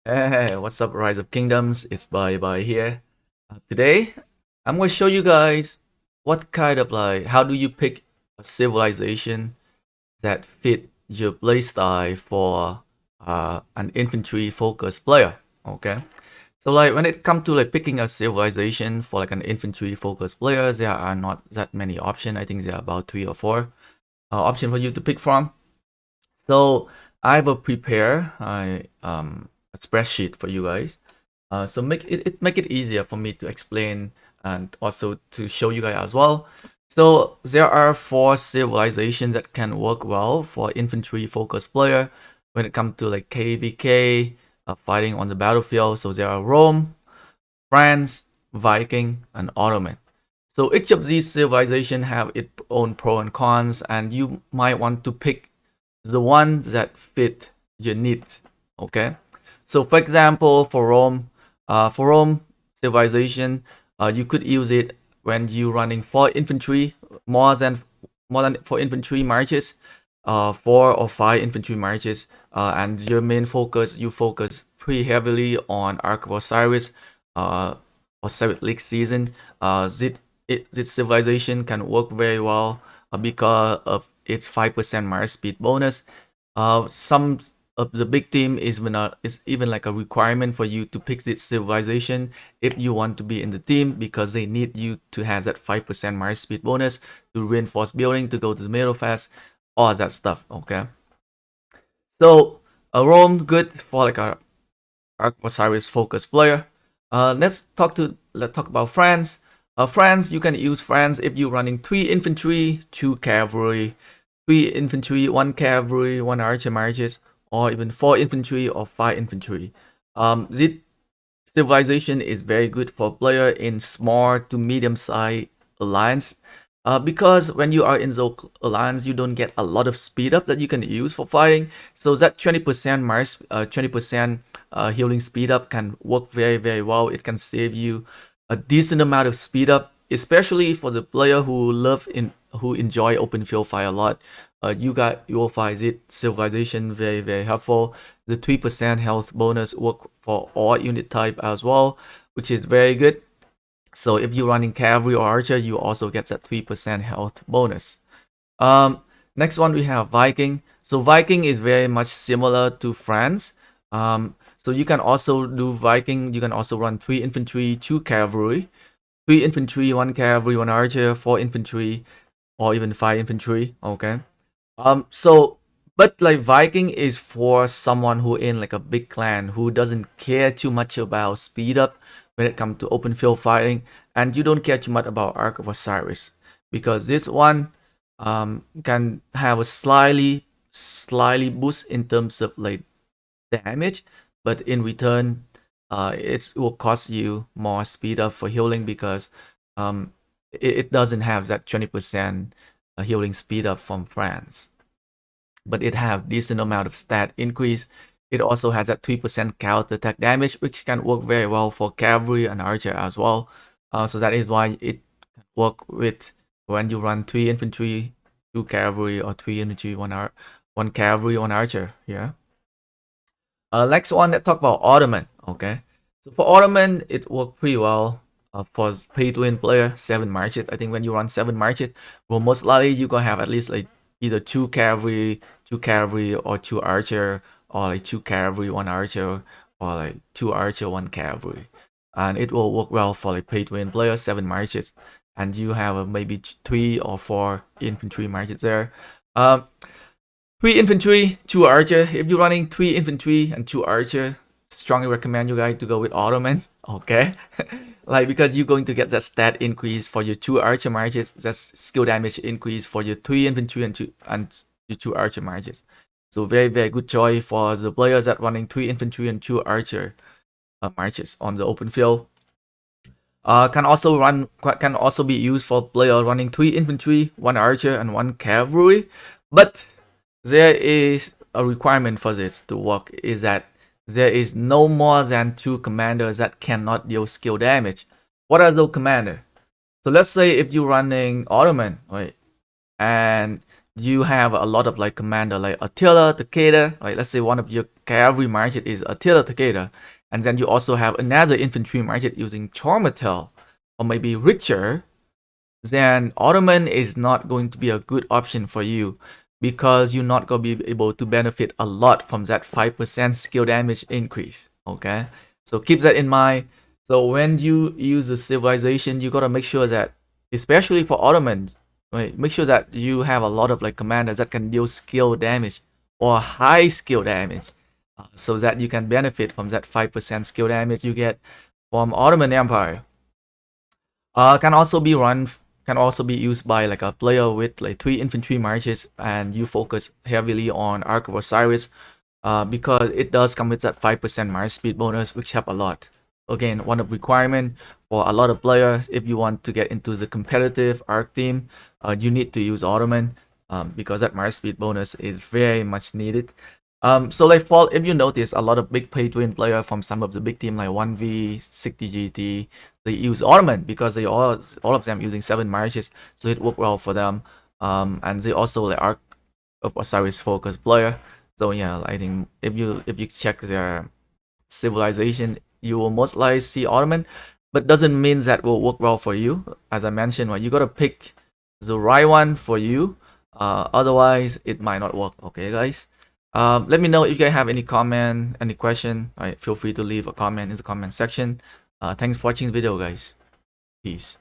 Hey, what's up, Rise of Kingdoms? It's Bye here. Today, I'm going to show you guys what kind of how do you pick a civilization that fit your playstyle for an infantry focused player. Okay, so when it comes to picking a civilization for an infantry focused player, there are not that many options. I think there are about 3 or 4 options for you to pick from. So I will prepare a spreadsheet for you guys. So make it easier for me to explain and also to show you guys as well. So there are 4 civilizations that can work well for infantry focused player when it comes to KvK, fighting on the battlefield. So there are Rome, France, Viking, and Ottoman. So each of these civilizations have its own pros and cons, and you might want to pick the ones that fit your needs. Okay. So for example, for Rome civilization, you could use it when you running 4 infantry, more than 4 infantry marches, 4 or 5 infantry marches, and your main focus you focus pretty heavily on Ark of Osiris, or Seventh League season. This civilization can work very well because of its 5% march speed bonus. Some of the big team is even like a requirement for you to pick this civilization if you want to be in the team, because they need you to have that 5% march speed bonus to reinforce building, to go to the middle fast, all that stuff. Okay, so Rome good for a Ark Osiris focused player. Let's talk about France. France, you can use France if you're running 3 infantry, 2 cavalry, 3 infantry, 1 cavalry, 1 archer marches, or even 4 infantry or 5 infantry. This civilization is very good for player in small to medium size alliance. Because when you are in the alliance, you don't get a lot of speed up that you can use for fighting. So that 20% Mars, 20% healing speed up can work very well. It can save you a decent amount of speed up, especially for the player who enjoy open field fight a lot. You will find it civilization very helpful. The 3% health bonus work for all unit type as well, which is very good. So if you're running cavalry or archer, you also get that 3% health bonus. Um, Next one we have Viking. So Viking is very much similar to France. So you can also do Viking. You can also run 3 infantry, 2 cavalry, 3 infantry, 1 cavalry, 1 archer, 4 infantry, or even 5 infantry. Okay. So but Viking is for someone who in a big clan who doesn't care too much about speed up when it comes to open field fighting, and you don't care too much about Ark of Osiris, because this one can have a slightly boost in terms of damage, but in return, it will cost you more speed up for healing, because it doesn't have that 20% healing speed up from France, but it have decent amount of stat increase. It also has that 3% counter attack damage, which can work very well for cavalry and archer as well. So that is why it can work with when you run 3 infantry, 2 cavalry, or 3 infantry, 1 cavalry, 1 archer. Yeah. Next one, let's talk about Ottoman. Okay, so for Ottoman, it worked pretty well. For pay to win player, 7 marches. I think when you run 7 marches, well, most likely you gonna have at least either 2 cavalry, 2 cavalry, or 2 archer, or 2 cavalry, 1 archer, or 2 archer, 1 cavalry, and it will work well for pay to win player, 7 marches, and you have maybe 3 or 4 infantry marches there. Um, 3 infantry, 2 archer. If you're running 3 infantry and 2 archer, strongly recommend you guys to go with Ottoman. Okay, because you're going to get that stat increase for your 2 archer marches, that's skill damage increase for your 3 infantry and your 2 archer marches. So very good choice for the players that running 3 infantry and 2 archer marches on the open field. Can also be used for player running 3 infantry, 1 archer, and 1 cavalry, but there is a requirement for this to work, is that there is no more than 2 commanders that cannot deal skill damage. What are those commanders? So let's say if you're running Ottoman, right, and you have a lot of like commander like Attila, Takeda. Like let's say one of your cavalry market is Attila, Takeda, and then you also have another infantry market using Chormatel or maybe Richer. Then Ottoman is not going to be a good option for you because you're not going to be able to benefit a lot from that 5% skill damage increase. Okay, so keep that in mind. So when you use the civilization, you gotta make sure that, especially for Ottoman, right, make sure that you have a lot of like commanders that can deal skill damage or high skill damage, so that you can benefit from that 5% skill damage you get from Ottoman Empire. Can also be run, can also be used by like a player with like 3 infantry marches and you focus heavily on Ark of Osiris, because it does come with that 5% march speed bonus, which help a lot. Again, one of requirement for a lot of players, if you want to get into the competitive Ark team, you need to use Ottoman, because that march speed bonus is very much needed. So like Paul, if you notice, a lot of big pay to win player from some of the big team like 1v, 60GT, they use Ottoman because they all of them using 7 marches, so it worked well for them. And they also like Ark of Osiris focus player. So yeah, I think if you check their civilization, you will most likely see Ottoman, but doesn't mean that will work well for you. As I mentioned, well, you gotta pick the right one for you. Otherwise, it might not work. Okay, guys. Let me know if you guys have any comment, any question. Feel free to leave a comment in the comment section. Thanks for watching the video, guys. Peace.